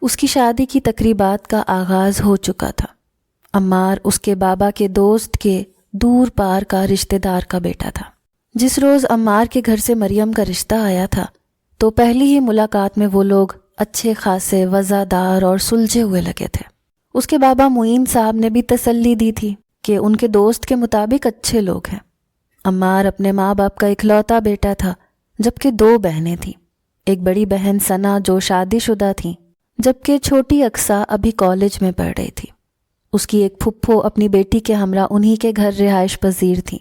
اس کی شادی کی تقریبات کا آغاز ہو چکا تھا۔ عمار اس کے بابا کے دوست کے دور پار کا رشتہ دار کا بیٹا تھا۔ جس روز عمار کے گھر سے مریم کا رشتہ آیا تھا تو پہلی ہی ملاقات میں وہ لوگ اچھے خاصے وزادار اور سلجھے ہوئے لگے تھے۔ اس کے بابا معین صاحب نے بھی تسلی دی تھی کہ ان کے دوست کے مطابق اچھے لوگ ہیں۔ عمار اپنے ماں باپ کا اکلوتا بیٹا تھا، جبکہ 2 بہنیں تھیں۔ ایک بڑی بہن ثنا جو شادی شدہ تھیں، جبکہ چھوٹی اقصیٰ ابھی کالج میں پڑھ رہی تھی۔ اس کی ایک پھپھو اپنی بیٹی کے ہمراہ انہی کے گھر رہائش پذیر تھیں۔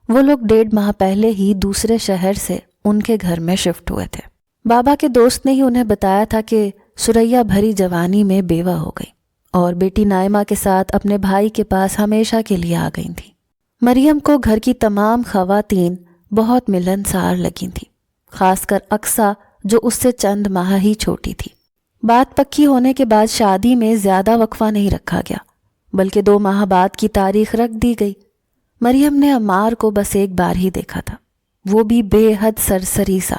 وہ لوگ 1.5 ماہ پہلے ہی دوسرے شہر سے ان کے گھر میں شفٹ ہوئے تھے۔ بابا کے دوست نے ہی انہیں بتایا تھا کہ ثریا بھری جوانی میں بیوہ ہو گئی اور بیٹی نائمہ کے ساتھ اپنے بھائی کے پاس ہمیشہ کے لیے آ گئی تھی۔ مریم کو گھر کی تمام خواتین بہت ملنسار لگی تھیں، خاص کر اقصیٰ جو اس سے چند ماہ ہی چھوٹی تھی۔ بات پکی ہونے کے بعد شادی میں زیادہ وقفہ نہیں رکھا گیا، بلکہ 2 ماہ بعد کی تاریخ رکھ دی گئی۔ مریم نے عمار کو بس ایک بار ہی دیکھا تھا، وہ بھی بے حد سرسری سا،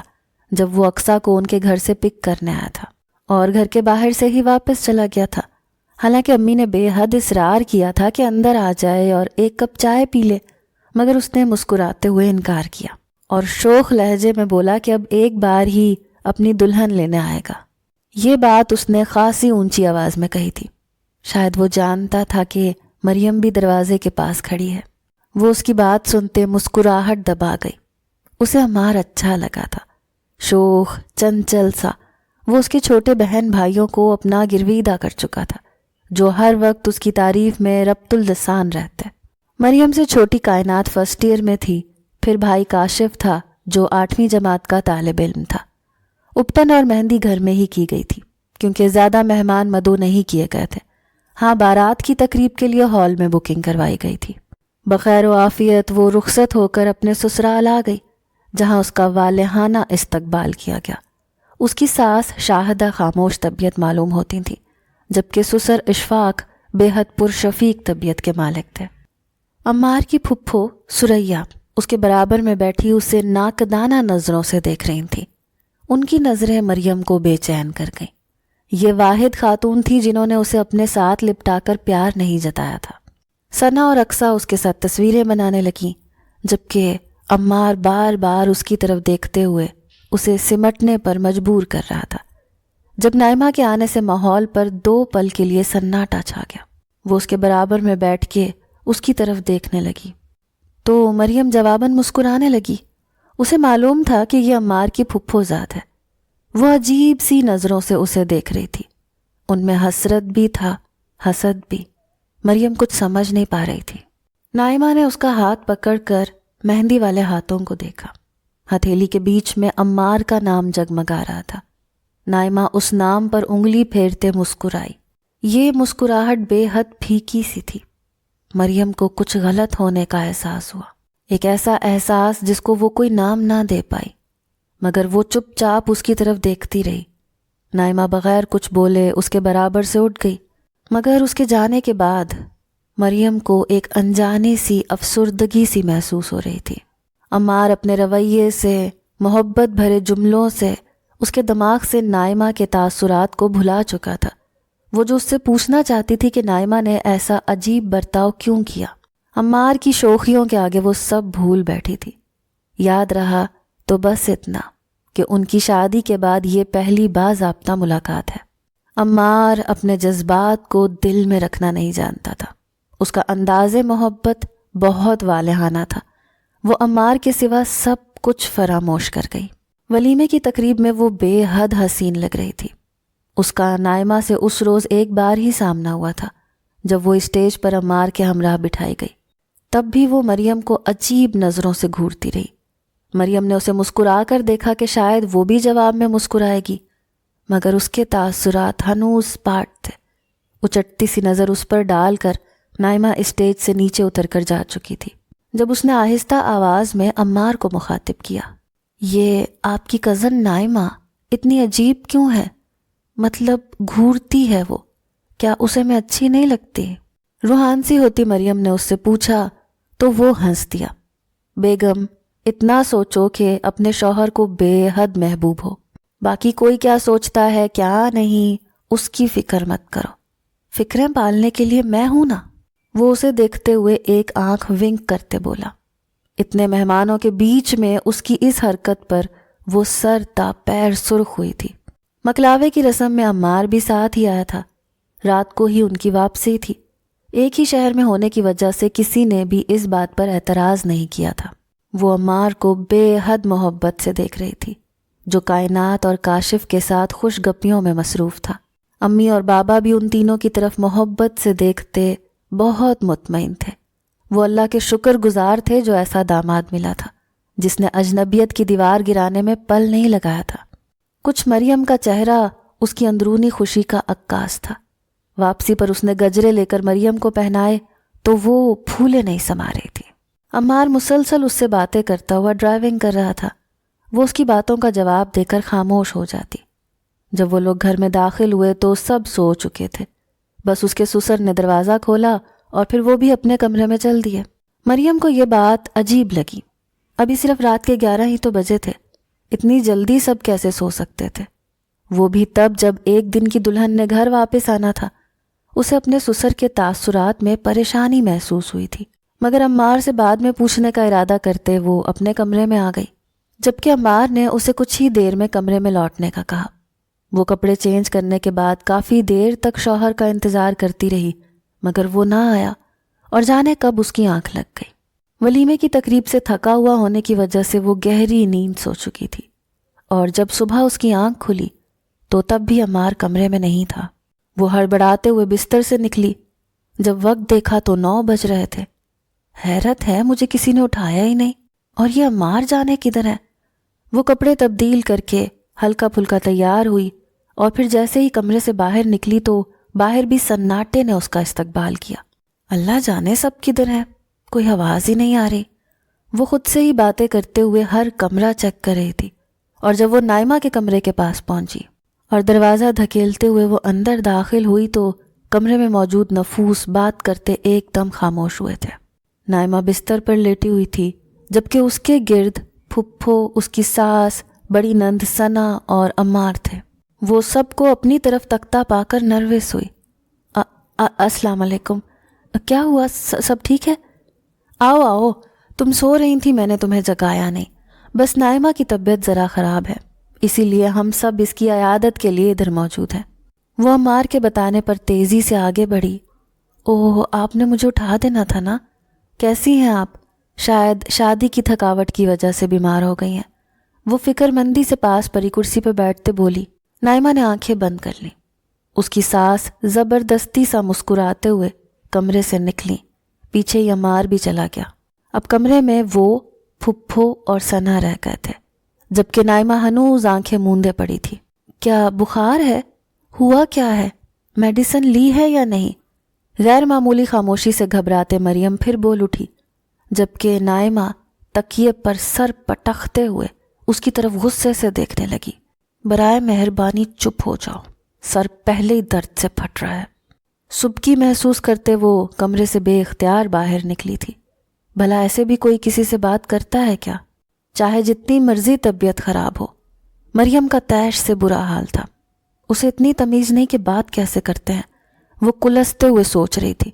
جب وہ اقصیٰ کو ان کے گھر سے پک کرنے آیا تھا اور گھر کے باہر سے ہی واپس چلا گیا تھا۔ حالانکہ امی نے بے حد اصرار کیا تھا کہ اندر آ جائے اور 1 کپ چائے پی لے، مگر اس نے مسکراتے ہوئے انکار کیا اور شوخ لہجے میں بولا کہ اب ایک بار ہی اپنی دلہن لینے آئے گا۔ یہ بات اس نے خاصی اونچی آواز میں کہی تھی۔ شاید وہ جانتا تھا کہ مریم بھی دروازے کے پاس کھڑی ہے۔ وہ اس کی بات سنتے مسکراہٹ دبا گئی۔ اسے عمار اچھا لگا تھا، شوخ چنچل سا۔ وہ اس کے چھوٹے بہن بھائیوں کو اپنا گرویدہ کر چکا تھا، جو ہر وقت اس کی تعریف میں ربط اللسان رہتے۔ مریم سے چھوٹی کائنات فرسٹ ایئر میں تھی، پھر بھائی کاشف تھا جو 8ویں جماعت کا طالب علم تھا۔ اپٹن اور مہندی گھر میں ہی کی گئی تھی، کیونکہ زیادہ مہمان مدعو نہیں کیے گئے تھے۔ ہاں، بارات کی تقریب کے لیے ہال میں بکنگ کروائی گئی تھی۔ بخیر و عافیت وہ رخصت ہو کر اپنے سسرال آ گئی، جہاں اس کا والہانہ استقبال کیا گیا۔ اس کی ساس شاہدہ خاموش طبیعت معلوم ہوتی تھی، جبکہ سسر اشفاق بے حد پرشفیق طبیعت کے مالک تھے۔ عمار کی پھپھو ثریا اس کے برابر میں بیٹھی اسے ناقدانہ نظروں سے دیکھ رہی تھی۔ ان کی نظریں مریم کو بے چین کر گئیں۔ یہ واحد خاتون تھی جنہوں نے اسے اپنے ساتھ لپٹا کر پیار نہیں جتایا تھا۔ ثنا اور اقصیٰ اس کے ساتھ تصویریں بنانے لگیں، جبکہ عمار بار بار اس کی طرف دیکھتے ہوئے اسے سمٹنے پر مجبور کر رہا تھا۔ جب نائمہ کے آنے سے ماحول پر 2 پل کے لیے سناٹا چھا گیا۔ وہ اس کے برابر میں بیٹھ کے اس کی طرف دیکھنے لگی تو مریم جواباً مسکرانے لگی۔ اسے معلوم تھا کہ یہ عمار کی پھپھو ذات ہے۔ وہ عجیب سی نظروں سے اسے دیکھ رہی تھی، ان میں حسرت بھی تھا، حسد بھی۔ مریم کچھ سمجھ نہیں پا رہی تھی۔ نائمہ نے اس کا ہاتھ پکڑ کر مہندی والے ہاتھوں کو دیکھا۔ ہتھیلی کے بیچ میں عمار کا نام جگمگا رہا تھا۔ نائمہ اس نام پر انگلی پھیرتے مسکرائی۔ یہ مسکراہٹ بے حد پھیکی سی تھی۔ مریم کو کچھ غلط ہونے کا احساس ہوا، ایک ایسا احساس جس کو وہ کوئی نام نہ دے پائی، مگر وہ چپ چاپ اس کی طرف دیکھتی رہی۔ نائمہ بغیر کچھ بولے اس کے برابر سے اٹھ گئی، مگر اس کے جانے کے بعد مریم کو ایک انجانی سی افسردگی سی محسوس ہو رہی تھی۔ عمار اپنے رویے سے، محبت بھرے جملوں سے اس کے دماغ سے نائمہ کے تاثرات کو بھلا چکا تھا۔ وہ جو اس سے پوچھنا چاہتی تھی کہ نائمہ نے ایسا عجیب برتاؤ کیوں کیا، عمار کی شوخیوں کے آگے وہ سب بھول بیٹھی تھی۔ یاد رہا تو بس اتنا کہ ان کی شادی کے بعد یہ پہلی باضابطہ ملاقات ہے۔ عمار اپنے جذبات کو دل میں رکھنا نہیں جانتا تھا۔ اس کا انداز محبت بہت والہانہ تھا۔ وہ عمار کے سوا سب کچھ فراموش کر گئی۔ ولیمے کی تقریب میں وہ بے حد حسین لگ رہی تھی۔ اس کا نائمہ سے اس روز ایک بار ہی سامنا ہوا تھا، جب وہ اسٹیج پر عمار کے ہمراہ بٹھائی گئی۔ تب بھی وہ مریم کو عجیب نظروں سے گھورتی رہی۔ مریم نے اسے مسکرا کر دیکھا کہ شاید وہ بھی جواب میں مسکرائے گی، مگر اس کے تاثرات ہنوز پاٹ تھے۔ اچٹتی سی نظر اس پر ڈال کر نائمہ اسٹیج سے نیچے اتر کر جا چکی تھی۔ جب اس نے آہستہ آواز میں عمار کو مخاطب کیا، یہ آپ کی کزن نائمہ اتنی عجیب کیوں ہے؟ مطلب گھورتی ہے وہ، کیا اسے میں اچھی نہیں لگتی؟ روحان سی ہوتی مریم نے اس سے پوچھا تو وہ ہنس دیا۔ بیگم، اتنا سوچو کہ اپنے شوہر کو بے حد محبوب ہو، باقی کوئی کیا سوچتا ہے کیا نہیں اس کی فکر مت کرو، فکریں پالنے کے لیے میں ہوں نا۔ وہ اسے دیکھتے ہوئے ایک آنکھ ونک کرتے بولا۔ اتنے مہمانوں کے بیچ میں اس کی اس حرکت پر وہ سر تا پیر سرخ ہوئی تھی۔ مکلاوے کی رسم میں عمار بھی ساتھ ہی آیا تھا۔ رات کو ہی ان کی واپسی تھی۔ ایک ہی شہر میں ہونے کی وجہ سے کسی نے بھی اس بات پر اعتراض نہیں کیا تھا۔ وہ عمار کو بے حد محبت سے دیکھ رہی تھی، جو کائنات اور کاشف کے ساتھ خوش گپیوں میں مصروف تھا۔ امی اور بابا بھی ان تینوں کی طرف محبت سے دیکھتے بہت مطمئن تھے۔ وہ اللہ کے شکر گزار تھے جو ایسا داماد ملا تھا، جس نے اجنبیت کی دیوار گرانے میں پل نہیں لگایا تھا۔ کچھ مریم کا چہرہ اس کی اندرونی خوشی کا عکاس تھا۔ واپسی پر اس نے گجرے لے کر مریم کو پہنائے تو وہ پھولے نہیں سما رہی تھی۔ عمار مسلسل اس سے باتیں کرتا ہوا ڈرائیونگ کر رہا تھا۔ وہ اس کی باتوں کا جواب دے کر خاموش ہو جاتی۔ جب وہ لوگ گھر میں داخل ہوئے تو سب سو چکے تھے، بس اس کے سسر نے دروازہ کھولا اور پھر وہ بھی اپنے کمرے میں چل دیے۔ مریم کو یہ بات عجیب لگی۔ ابھی صرف رات کے 11 ہی تو بجے تھے، اتنی جلدی سب کیسے سو سکتے تھے؟ وہ بھی تب جب ایک دن کی دلہن نے گھر واپس آنا تھا۔ اسے اپنے سسر کے تاثرات میں پریشانی محسوس ہوئی تھی، مگر عمار سے بعد میں پوچھنے کا ارادہ کرتے وہ اپنے کمرے میں آ گئی، جبکہ عمار نے اسے کچھ ہی دیر میں کمرے میں لوٹنے کا کہا۔ وہ کپڑے چینج کرنے کے بعد کافی دیر تک شوہر کا انتظار کرتی رہی، مگر وہ نہ آیا اور جانے کب اس کی آنکھ لگ گئی۔ ولیمے کی تقریب سے تھکا ہوا ہونے کی وجہ سے وہ گہری نیند سو چکی تھی، اور جب صبح اس کی آنکھ کھلی تو تب بھی عمار کمرے میں نہیں تھا۔ وہ ہڑبڑاتے ہوئے بستر سے نکلی۔ جب وقت دیکھا تو 9 بج رہے تھے۔ حیرت ہے مجھے کسی نے اٹھایا ہی نہیں، اور یہ عمار جانے کدھر ہے؟ وہ کپڑے تبدیل کر کے ہلکا پھلکا تیار ہوئی، اور پھر جیسے ہی کمرے سے باہر نکلی تو باہر بھی سناٹے نے اس کا استقبال کیا۔ اللہ جانے سب کدھر ہے، کوئی آواز ہی نہیں آ رہی۔ وہ خود سے ہی باتیں کرتے ہوئے ہر کمرہ چیک کر رہی تھی، اور جب وہ نائمہ کے کمرے کے پاس پہنچی اور دروازہ دھکیلتے ہوئے وہ اندر داخل ہوئی تو کمرے میں موجود نفوس بات کرتے ایک دم خاموش ہوئے تھے۔ نائمہ بستر پر لیٹی ہوئی تھی، جبکہ اس کے گرد پھپھو، اس کی ساس، بڑی نند ثنا اور عمار تھے۔ وہ سب کو اپنی طرف تکتا پا کر نروس ہوئی۔ السلام علیکم، کیا ہوا؟ سب ٹھیک ہے؟ آؤ آؤ، تم سو رہی تھی، میں نے تمہیں جگایا نہیں، بس نائمہ کی طبیعت ذرا خراب ہے، اسی لیے ہم سب اس کی عیادت کے لیے ادھر موجود ہیں۔ وہ عمار کے بتانے پر تیزی سے آگے بڑھی۔ اوہ، آپ نے مجھے اٹھا دینا تھا نا۔ کیسی ہیں آپ؟ شاید شادی کی تھکاوٹ کی وجہ سے بیمار ہو گئی ہیں۔ وہ فکر مندی سے پاس پری کرسی پہ بیٹھتے بولی۔ نائمہ نے آنکھیں بند کر لیں۔ اس کی ساس زبردستی سا مسکراتے ہوئے کمرے سے نکلی، پیچھے ہی عمار بھی چلا گیا۔ اب کمرے میں وہ، پھپھو اور ثنا رہ گئے تھے، جبکہ نائمہ ہنوز آنکھیں موندے پڑی تھی۔ کیا بخار ہے؟ ہوا کیا ہے؟ میڈیسن لی ہے یا نہیں؟ غیر معمولی خاموشی سے گھبراتے مریم پھر بول اٹھی، جبکہ نائمہ تکیے پر سر پٹختے ہوئے اس کی طرف غصے سے دیکھنے لگی۔ برائے مہربانی چپ ہو جاؤ، سر پہلے ہی درد سے پھٹ رہا ہے۔ سبکی محسوس کرتے وہ کمرے سے بے اختیار باہر نکلی تھی۔ بھلا ایسے بھی کوئی کسی سے بات کرتا ہے کیا؟ چاہے جتنی مرضی طبیعت خراب ہو۔ مریم کا تیش سے برا حال تھا۔ اسے اتنی تمیز نہیں کہ بات کیسے کرتے ہیں۔ وہ کلستے ہوئے سوچ رہی تھی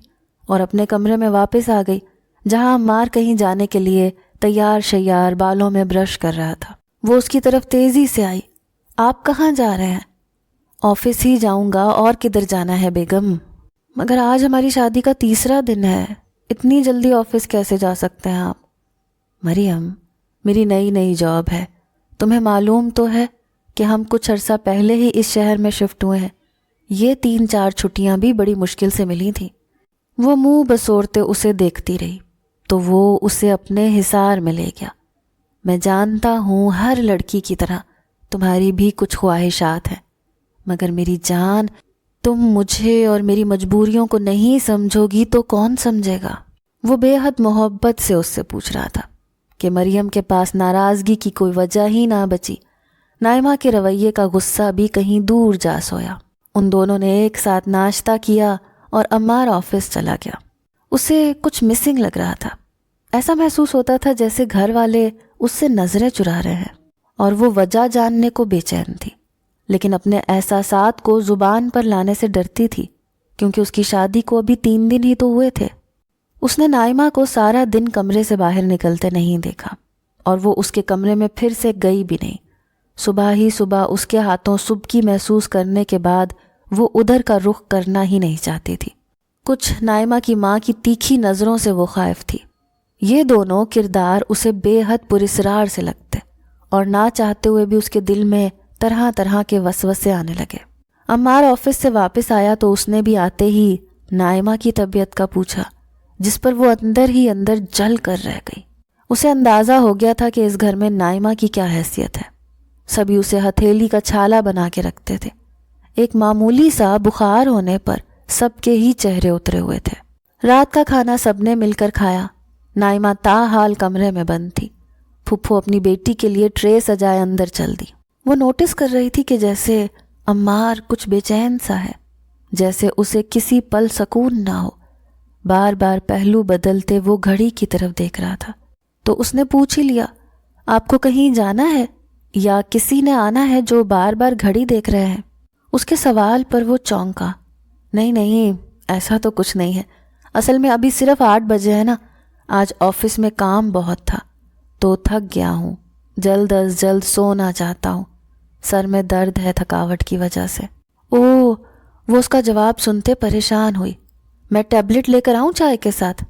اور اپنے کمرے میں واپس آ گئی، جہاں عمار کہیں جانے کے لیے تیار شیار بالوں میں برش کر رہا تھا۔ وہ اس کی طرف تیزی سے آئی۔ آپ کہاں جا رہے ہیں؟ آفس ہی جاؤں گا، اور کدھر جانا ہے بیگم؟ مگر آج ہماری شادی کا 3را دن ہے، اتنی جلدی آفس کیسے جا سکتے ہیں آپ؟ مریم، میری نئی جاب ہے، تمہیں معلوم تو ہے کہ ہم کچھ عرصہ پہلے ہی اس شہر میں شفٹ ہوئے ہیں۔ یہ 3-4 چھٹیاں بھی بڑی مشکل سے ملی تھیں۔ وہ منہ بسورتے اسے دیکھتی رہی تو وہ اسے اپنے حصار میں لے گیا۔ میں جانتا ہوں ہر لڑکی کی طرح تمہاری بھی کچھ خواہشات ہیں، مگر میری جان، تم مجھے اور میری مجبوریوں کو نہیں سمجھو گی تو کون سمجھے گا؟ وہ بے حد محبت سے اس سے پوچھ رہا تھا کہ مریم کے پاس ناراضگی کی کوئی وجہ ہی نہ بچی۔ نائمہ کے رویے کا غصہ بھی کہیں دور جا سویا۔ ان دونوں نے ایک ساتھ ناشتہ کیا اور عمار آفس چلا گیا۔ اسے کچھ مسنگ لگ رہا تھا۔ ایسا محسوس ہوتا تھا جیسے گھر والے اس سے نظریں چرا رہے ہیں، اور وہ وجہ جاننے کو بے چین تھی، لیکن اپنے احساسات کو زبان پر لانے سے ڈرتی تھی، کیونکہ اس کی شادی کو ابھی 3 دن ہی تو ہوئے تھے۔ اس نے نائمہ کو سارا دن کمرے سے باہر نکلتے نہیں دیکھا، اور وہ اس کے کمرے میں پھر سے گئی بھی نہیں۔ صبح ہی صبح اس کے ہاتھوں سبکی محسوس کرنے کے بعد وہ ادھر کا رخ کرنا ہی نہیں چاہتی تھی۔ کچھ نائمہ کی ماں کی تیکھی نظروں سے وہ خائف تھی۔ یہ دونوں کردار اسے بے حد پراسرار سے لگتے، اور نہ چاہتے ہوئے بھی اس کے دل میں طرح طرح کے وسوسے آنے لگے۔ عمار آفس سے واپس آیا تو اس نے بھی آتے ہی نائمہ کی طبیعت کا پوچھا، جس پر وہ اندر ہی اندر جل کر رہ گئی۔ اسے اندازہ ہو گیا تھا کہ اس گھر میں نائمہ کی کیا حیثیت ہے۔ سبھی اسے ہتھیلی کا چھالا بنا کے رکھتے تھے۔ ایک معمولی سا بخار ہونے پر سب کے ہی چہرے اترے ہوئے تھے۔ رات کا کھانا سب نے مل کر کھایا۔ نائمہ تاحال کمرے میں بند تھی۔ پھپھو اپنی بیٹی کے لیے ٹرے سجائے اندر چل دی۔ وہ نوٹس کر رہی تھی کہ جیسے عمار کچھ بے چین سا ہے، جیسے اسے کسی پل سکون نہ ہو۔ بار بار پہلو بدلتے وہ گھڑی کی طرف دیکھ رہا تھا، تو اس نے پوچھ ہی لیا، آپ کو کہیں جانا ہے یا کسی نے آنا ہے جو بار بار گھڑی دیکھ رہے ہیں؟ اس کے سوال پر وہ چونکا۔ نہیں، ایسا تو کچھ نہیں ہے، اصل میں ابھی صرف 8 بجے ہے نا، آج آفس میں کام بہت تھا تو تھک گیا ہوں، جلد از جلد سونا چاہتا ہوں، سر میں درد ہے تھکاوٹ کی وجہ سے۔ اوہ، وہ اس کا جواب سنتے پریشان ہوئی۔ میں ٹیبلٹ لے کر آؤں چائے کے ساتھ؟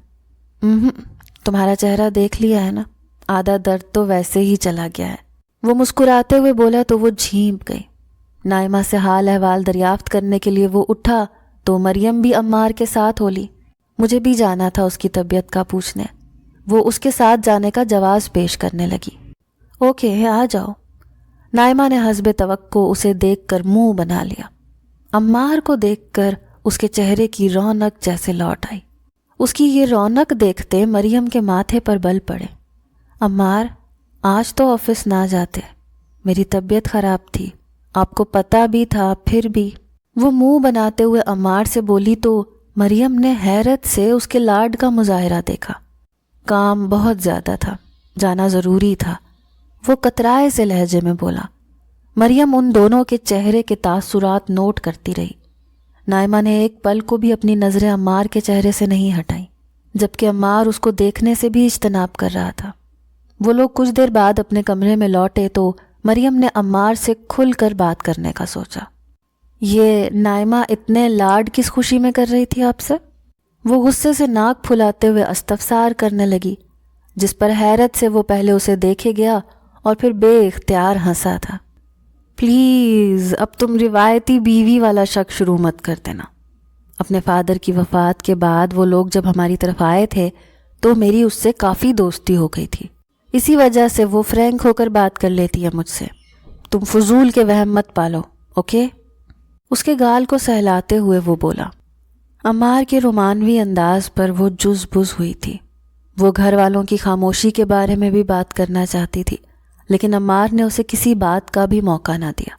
تمہارا چہرہ دیکھ لیا ہے نا، آدھا درد تو ویسے ہی چلا گیا ہے۔ وہ مسکراتے ہوئے بولا تو وہ جھینپ گئی۔ نائمہ سے حال احوال دریافت کرنے کے لیے وہ اٹھا تو مریم بھی عمار کے ساتھ ہو لی۔ مجھے بھی جانا تھا اس کی طبیعت کا پوچھنے۔ وہ اس کے ساتھ جانے کا جواز پیش کرنے لگی۔ اوکے، آ جاؤ۔ نائمہ نے حسب توقع اسے دیکھ کر منہ بنا لیا۔ عمار کو دیکھ کر اس کے چہرے کی رونق جیسے لوٹ آئی۔ اس کی یہ رونق دیکھتے مریم کے ماتھے پر بل پڑے۔ عمار، آج تو آفس نہ جاتے، میری طبیعت خراب تھی، آپ کو پتہ بھی تھا، پھر بھی۔ وہ منہ بناتے ہوئے عمار سے بولی تو مریم نے حیرت سے اس کے لاڈ کا مظاہرہ دیکھا۔ کام بہت زیادہ تھا، جانا ضروری تھا، وہ کترائے سے لہجے میں بولا۔ مریم ان دونوں کے چہرے کے تاثرات نوٹ کرتی رہی۔ نائمہ نے ایک پل کو بھی اپنی نظریں عمار کے چہرے سے نہیں ہٹائیں، جبکہ عمار اس کو دیکھنے سے بھی اجتناب کر رہا تھا۔ وہ لوگ کچھ دیر بعد اپنے کمرے میں لوٹے تو مریم نے عمار سے کھل کر بات کرنے کا سوچا۔ یہ نائمہ اتنے لاڈ کس خوشی میں کر رہی تھی آپ سے؟ وہ غصے سے ناک پھلاتے ہوئے استفسار کرنے لگی، جس پر حیرت سے وہ پہلے اسے دیکھے گیا اور پھر بے اختیار ہنسا تھا۔ پلیز اب تم روایتی بیوی والا شک شروع مت کر دینا۔ اپنے فادر کی وفات کے بعد وہ لوگ جب ہماری طرف آئے تھے تو میری اس سے کافی دوستی ہو گئی تھی، اسی وجہ سے وہ فرینک ہو کر بات کر لیتی ہے مجھ سے۔ تم فضول کے وہم مت پالو، اوکے؟ اس کے گال کو سہلاتے ہوئے وہ بولا۔ عمار کے رومانوی انداز پر وہ جز بز ہوئی تھی۔ وہ گھر والوں کی خاموشی کے بارے میں بھی بات کرنا چاہتی تھی، لیکن عمار نے اسے کسی بات کا بھی موقع نہ دیا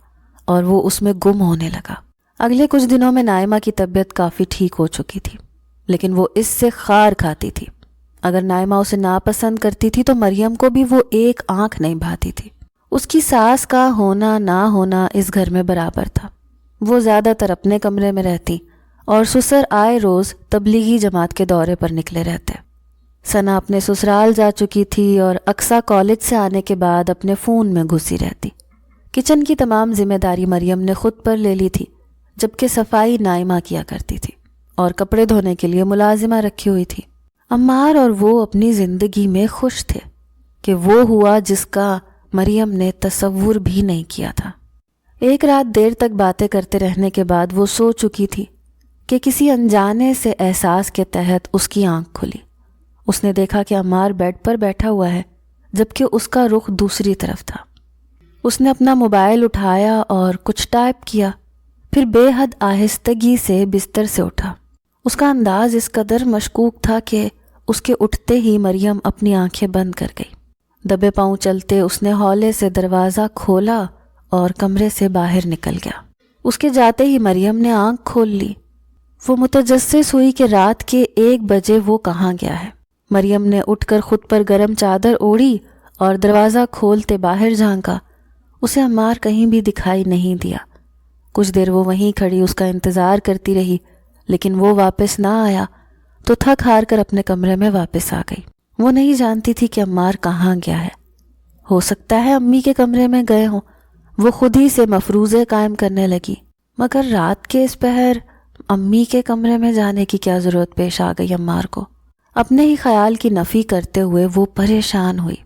اور وہ اس میں گم ہونے لگا۔ اگلے کچھ دنوں میں نائمہ کی طبیعت کافی ٹھیک ہو چکی تھی، لیکن وہ اس سے خار کھاتی تھی۔ اگر نائمہ اسے ناپسند کرتی تھی تو مریم کو بھی وہ ایک آنکھ نہیں بھاتی تھی۔ اس کی ساس کا ہونا نہ ہونا اس گھر میں برابر تھا۔ وہ زیادہ تر اپنے کمرے میں رہتی اور سسر آئے روز تبلیغی جماعت کے دورے پر نکلے رہتے۔ ثنا اپنے سسرال جا چکی تھی اور اقصیٰ کالج سے آنے کے بعد اپنے فون میں گھسی رہتی۔ کچن کی تمام ذمہ داری مریم نے خود پر لے لی تھی، جبکہ صفائی نائمہ کیا کرتی تھی اور کپڑے دھونے کے لیے ملازمہ رکھی ہوئی تھی۔ عمار اور وہ اپنی زندگی میں خوش تھے کہ وہ ہوا جس کا مریم نے تصور بھی نہیں کیا تھا۔ ایک رات دیر تک باتیں کرتے رہنے کے بعد وہ سو چکی تھی کہ کسی انجانے سے احساس کے تحت اس کی آنکھ کھلی۔ اس نے دیکھا کہ عمار بیڈ پر بیٹھا ہوا ہے، جبکہ اس کا رخ دوسری طرف تھا۔ اس نے اپنا موبائل اٹھایا اور کچھ ٹائپ کیا، پھر بے حد آہستگی سے بستر سے اٹھا۔ اس کا انداز اس قدر مشکوک تھا کہ اس کے اٹھتے ہی مریم اپنی آنکھیں بند کر گئی۔ دبے پاؤں چلتے اس نے ہولے سے دروازہ کھولا اور کمرے سے باہر نکل گیا۔ اس کے جاتے ہی مریم نے آنکھ کھول لی۔ وہ متجسس ہوئی کہ رات کے 1 بجے وہ کہاں گیا ہے۔ مریم نے اٹھ کر خود پر گرم چادر اوڑھی اور دروازہ کھولتے باہر جھانکا۔ اسے عمار کہیں بھی دکھائی نہیں دیا، کچھ دیر وہ وہیں کھڑی اس کا انتظار کرتی رہی، لیکن وہ واپس نہ آیا تو تھک ہار کر اپنے کمرے میں واپس آ گئی۔ وہ نہیں جانتی تھی کہ عمار کہاں گیا ہے۔ ہو سکتا ہے امی کے کمرے میں گئے ہوں۔ وہ خود ہی سے مفروضے قائم کرنے لگی، مگر رات کے اس پہر امی کے کمرے میں جانے کی کیا ضرورت پیش آ گئی عمار کو؟ اپنے ہی خیال کی نفی کرتے ہوئے وہ پریشان ہوئی۔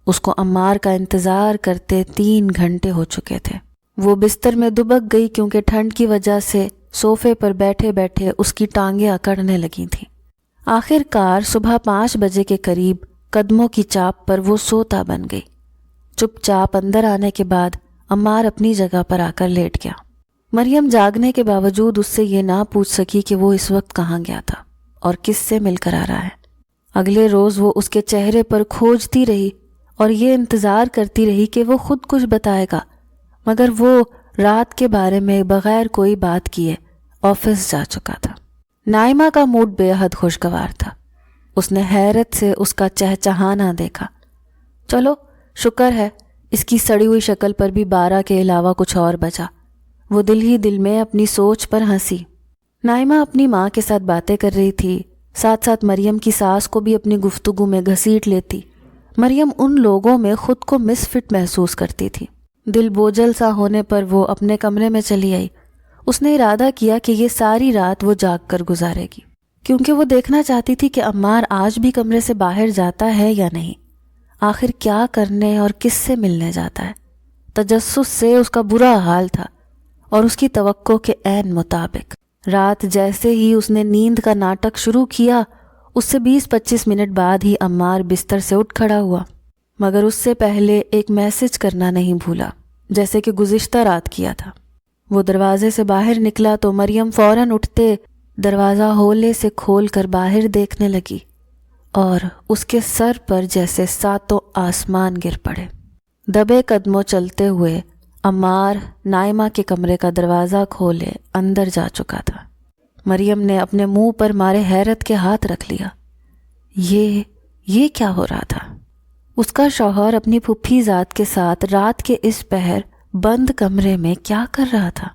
اس کو عمار کا انتظار کرتے 3 گھنٹے ہو چکے تھے۔ وہ بستر میں دبک گئی کیونکہ ٹھنڈ کی وجہ سے صوفے پر بیٹھے بیٹھے اس کی ٹانگیں اکڑنے لگی تھیں۔ آخر کار صبح 5 بجے کے قریب قدموں کی چاپ پر وہ سوتا بن گئی۔ چپ چاپ اندر آنے کے بعد عمار اپنی جگہ پر آ کر لیٹ گیا۔ مریم جاگنے کے باوجود اس سے یہ نہ پوچھ سکی کہ وہ اس وقت کہاں گیا تھا اور کس سے مل کر آ رہا ہے۔ اگلے روز وہ اس کے چہرے پر کھوجتی رہی اور یہ انتظار کرتی رہی کہ وہ خود کچھ بتائے گا، مگر وہ رات کے بارے میں بغیر کوئی بات کیے آفس جا چکا تھا۔ نائمہ کا موڈ بے حد خوشگوار تھا۔ اس نے حیرت سے اس کا چہچہانا دیکھا۔ چلو شکر ہے، اس کی سڑی ہوئی شکل پر بھی 12 کے علاوہ کچھ اور بچا۔ وہ دل ہی دل میں اپنی سوچ پر ہنسی۔ نائمہ اپنی ماں کے ساتھ باتیں کر رہی تھی، ساتھ ساتھ مریم کی ساس کو بھی اپنی گفتگو میں گھسیٹ لیتی۔ مریم ان لوگوں میں خود کو مس فٹ محسوس کرتی تھی۔ دل بوجھل سا ہونے پر وہ اپنے کمرے میں چلی آئی۔ اس نے ارادہ کیا کہ یہ ساری رات وہ جاگ کر گزارے گی، کیونکہ وہ دیکھنا چاہتی تھی کہ عمار آج بھی کمرے سے باہر جاتا ہے یا نہیں، آخر کیا کرنے اور کس سے ملنے جاتا ہے۔ تجسس سے اس کا برا حال تھا اور اس کی توقع کے عین مطابق۔ رات جیسے ہی اس نے نیند کا ناٹک شروع کیا، اس سے 20-25 منٹ بعد ہی عمار بستر سے اٹھ کھڑا ہوا، مگر اس سے پہلے ایک میسج کرنا نہیں بھولا، جیسے کہ گزشتہ رات کیا تھا۔ وہ دروازے سے باہر نکلا تو مریم فوراً اٹھتے دروازہ ہولے سے کھول کر باہر دیکھنے لگی اور اس کے سر پر جیسے 7 آسمان گر پڑے۔ دبے قدموں چلتے ہوئے عمار نائمہ کے کمرے کا دروازہ کھولے اندر جا چکا تھا۔ مریم نے اپنے منہ پر مارے حیرت کے ہاتھ رکھ لیا۔ یہ کیا ہو رہا تھا؟ اس کا شوہر اپنی پھپھی ذات کے ساتھ رات کے اس پہر بند کمرے میں کیا کر رہا تھا؟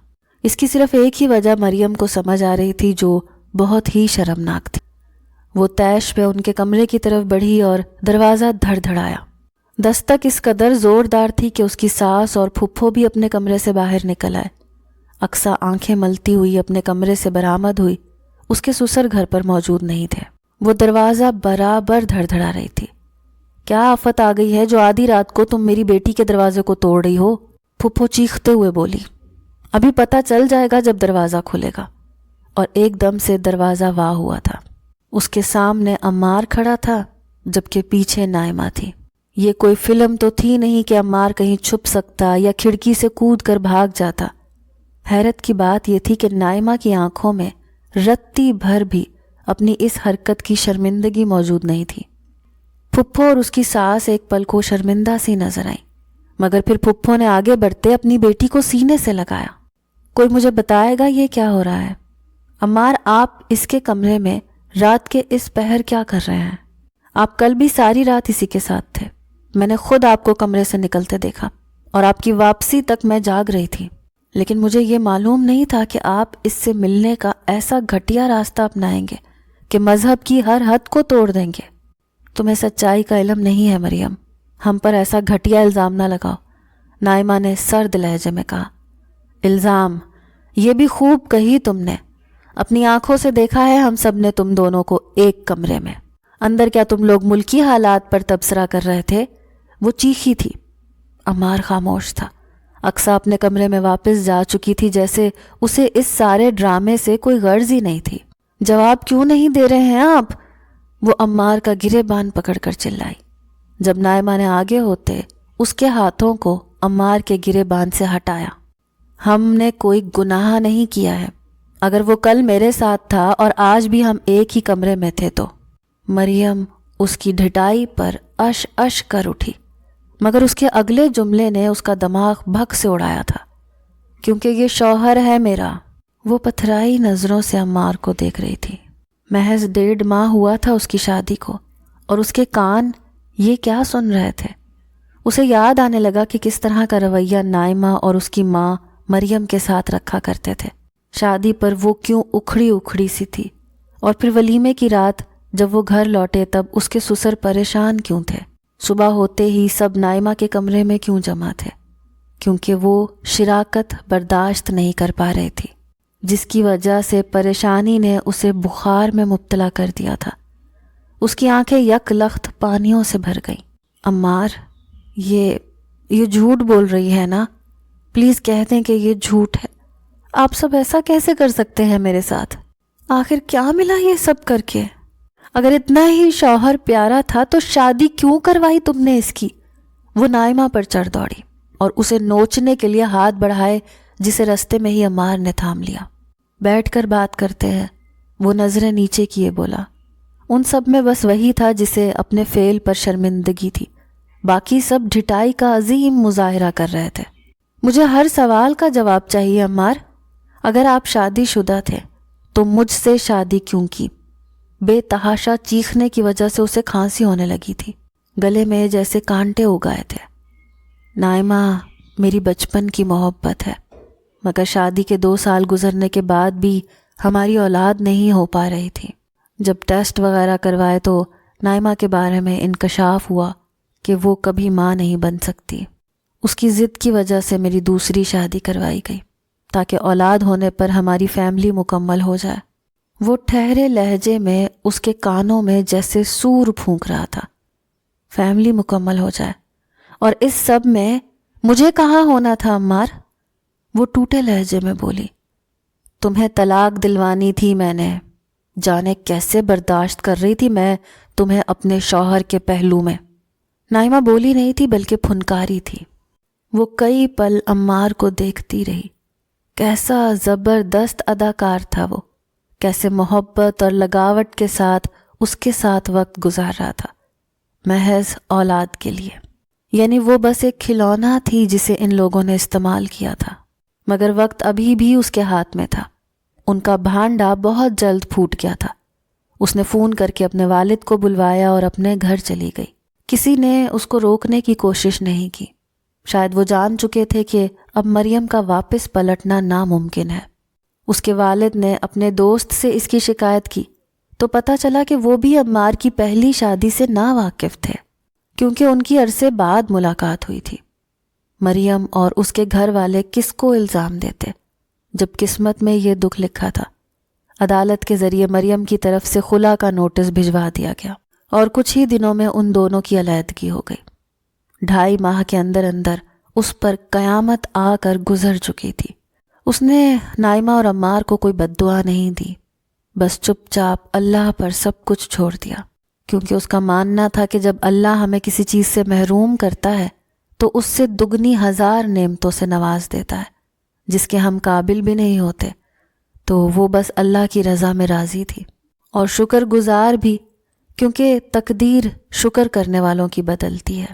اس کی صرف ایک ہی وجہ مریم کو سمجھ آ رہی تھی، جو بہت ہی شرمناک تھی۔ وہ تیش پہ ان کے کمرے کی طرف بڑھی اور دروازہ دھڑ دھڑایا۔ دستک اس قدر زوردار تھی کہ اس کی ساس اور پھپھو بھی اپنے کمرے سے باہر نکل آئے۔ اقصیٰ آنکھیں ملتی ہوئی اپنے کمرے سے برآمد ہوئی۔ اس کے سسر گھر پر موجود نہیں تھے۔ وہ دروازہ برابر دھڑ دھڑا رہی تھی۔ کیا آفت آ گئی ہے جو آدھی رات کو تم میری بیٹی کے دروازے کو توڑ رہی ہو؟ پھپھو چیختے ہوئے بولی۔ ابھی پتہ چل جائے گا جب دروازہ کھلے گا۔ اور ایک دم سے دروازہ واہ ہوا تھا۔ اس کے سامنے عمار کھڑا تھا، جبکہ پیچھے نائمہ تھی۔ یہ کوئی فلم تو تھی نہیں کہ عمار کہیں چھپ سکتا یا کھڑکی سے کود کر بھاگ جاتا۔ حیرت کی بات یہ تھی کہ نائمہ کی آنکھوں میں رتی بھر بھی اپنی اس حرکت کی شرمندگی موجود نہیں تھی۔ پھپھو اور اس کی ساس ایک پل کو شرمندہ سی نظر آئیں، مگر پھر پھپھو نے آگے بڑھتے اپنی بیٹی کو سینے سے لگایا۔ کوئی مجھے بتائے گا یہ کیا ہو رہا ہے؟ عمار، آپ اس کے کمرے میں رات کے اس پہر کیا کر رہے ہیں؟ آپ کل بھی ساری رات اسی کے ساتھ تھے۔ میں نے خود آپ کو کمرے سے نکلتے دیکھا اور آپ کی واپسی تک میں جاگ رہی تھی، لیکن مجھے یہ معلوم نہیں تھا کہ آپ اس سے ملنے کا ایسا گھٹیا راستہ اپنائیں گے کہ مذہب کی ہر حد کو توڑ دیں گے۔ تمہیں سچائی کا علم نہیں ہے مریم، ہم پر ایسا گھٹیا الزام نہ لگاؤ، نائمہ نے سرد لہجے میں کہا۔ الزام؟ یہ بھی خوب کہی تم نے۔ اپنی آنکھوں سے دیکھا ہے ہم سب نے تم دونوں کو ایک کمرے میں۔ اندر کیا تم لوگ ملکی حالات پر تبصرہ کر رہے تھے؟ وہ چیخی تھی۔ عمار خاموش تھا۔ اقصیٰ اپنے کمرے میں واپس جا چکی تھی، جیسے اسے اس سارے ڈرامے سے کوئی غرض ہی نہیں تھی۔ جواب کیوں نہیں دے رہے ہیں آپ؟ وہ عمار کا گریبان پکڑ کر چلائی۔ جب نائمہ نے آگے ہوتے اس کے ہاتھوں کو عمار کے گریبان سے ہٹایا۔ ہم نے کوئی گناہ نہیں کیا ہے۔ اگر وہ کل میرے ساتھ تھا اور آج بھی ہم ایک ہی کمرے میں تھے تو۔ مریم اس کی ڈھٹائی پر اش اش کر اٹھی، مگر اس کے اگلے جملے نے اس کا دماغ بھگ سے اڑایا تھا۔ کیونکہ یہ شوہر ہے میرا۔ وہ پتھرائی نظروں سے عمار کو دیکھ رہی تھی۔ محض 1.5 ماہ ہوا تھا اس کی شادی کو، اور اس کے کان یہ کیا سن رہے تھے؟ اسے یاد آنے لگا کہ کس طرح کا رویہ نائمہ اور اس کی ماں مریم کے ساتھ رکھا کرتے تھے۔ شادی پر وہ کیوں اکھڑی اکھڑی سی تھی، اور پھر ولیمے کی رات جب وہ گھر لوٹے تب اس کے سسر پریشان کیوں تھے؟ صبح ہوتے ہی سب نائمہ کے کمرے میں کیوں جمع تھے؟ کیونکہ وہ شراکت برداشت نہیں کر پا رہی تھی، جس کی وجہ سے پریشانی نے اسے بخار میں مبتلا کر دیا تھا۔ اس کی آنکھیں یک لخت پانیوں سے بھر گئیں۔ عمار، یہ جھوٹ بول رہی ہے نا؟ پلیز کہہ دیں کہ یہ جھوٹ ہے۔ آپ سب ایسا کیسے کر سکتے ہیں میرے ساتھ؟ آخر کیا ملا یہ سب کر کے؟ اگر اتنا ہی شوہر پیارا تھا تو شادی کیوں کروائی تم نے اس کی؟ وہ نائمہ پر چڑھ دوڑی اور اسے نوچنے کے لیے ہاتھ بڑھائے، جسے رستے میں ہی عمار نے تھام لیا۔ بیٹھ کر بات کرتے ہیں، وہ نظریں نیچے کیے بولا۔ ان سب میں بس وہی تھا جسے اپنے فعل پر شرمندگی تھی، باقی سب ڈھٹائی کا عظیم مظاہرہ کر رہے تھے۔ مجھے ہر سوال کا جواب چاہیے عمار۔ اگر آپ شادی شدہ تھے تو مجھ سے شادی کیوں کی؟ بے تحاشا چیخنے کی وجہ سے اسے کھانسی ہونے لگی تھی، گلے میں جیسے کانٹے اگائے تھے۔ نائمہ میری بچپن کی محبت ہے، مگر شادی کے 2 سال گزرنے کے بعد بھی ہماری اولاد نہیں ہو پا رہی تھی۔ جب ٹیسٹ وغیرہ کروائے تو نائمہ کے بارے میں انکشاف ہوا کہ وہ کبھی ماں نہیں بن سکتی۔ اس کی ضد کی وجہ سے میری دوسری شادی کروائی گئی تاکہ اولاد ہونے پر ہماری فیملی مکمل ہو جائے۔ وہ ٹھہرے لہجے میں اس کے کانوں میں جیسے سور پھونک رہا تھا۔ فیملی مکمل ہو جائے، اور اس سب میں مجھے کہاں ہونا تھا عمار؟ وہ ٹوٹے لہجے میں بولی۔ تمہیں طلاق دلوانی تھی میں نے، جانے کیسے برداشت کر رہی تھی میں تمہیں اپنے شوہر کے پہلو میں۔ نائمہ بولی نہیں تھی بلکہ پھنکاری تھی۔ وہ کئی پل عمار کو دیکھتی رہی۔ کیسا زبردست اداکار تھا وہ، کیسے محبت اور لگاوٹ کے ساتھ اس کے ساتھ وقت گزار رہا تھا، محض اولاد کے لیے۔ یعنی وہ بس ایک کھلونا تھی جسے ان لوگوں نے استعمال کیا تھا، مگر وقت ابھی بھی اس کے ہاتھ میں تھا۔ ان کا بھانڈا بہت جلد پھوٹ گیا تھا۔ اس نے فون کر کے اپنے والد کو بلوایا اور اپنے گھر چلی گئی۔ کسی نے اس کو روکنے کی کوشش نہیں کی۔ شاید وہ جان چکے تھے کہ اب مریم کا واپس پلٹنا ناممکن ہے۔ اس کے والد نے اپنے دوست سے اس کی شکایت کی تو پتہ چلا کہ وہ بھی عمار کی پہلی شادی سے ناواقف تھے، کیونکہ ان کی عرصے بعد ملاقات ہوئی تھی۔ مریم اور اس کے گھر والے کس کو الزام دیتے جب قسمت میں یہ دکھ لکھا تھا؟ عدالت کے ذریعے مریم کی طرف سے خلا کا نوٹس بھجوا دیا گیا اور کچھ ہی دنوں میں ان دونوں کی علیحدگی ہو گئی۔ 2.5 ماہ کے اندر اندر اس پر قیامت آ کر گزر چکی تھی۔ اس نے نائمہ اور عمار کو کوئی بد دعا نہیں دی، بس چپ چاپ اللہ پر سب کچھ چھوڑ دیا، کیونکہ اس کا ماننا تھا کہ جب اللہ ہمیں کسی چیز سے محروم کرتا ہے تو اس سے دگنی 1000 نعمتوں سے نواز دیتا ہے جس کے ہم قابل بھی نہیں ہوتے۔ تو وہ بس اللہ کی رضا میں راضی تھی اور شکر گزار بھی، کیونکہ تقدیر شکر کرنے والوں کی بدلتی ہے۔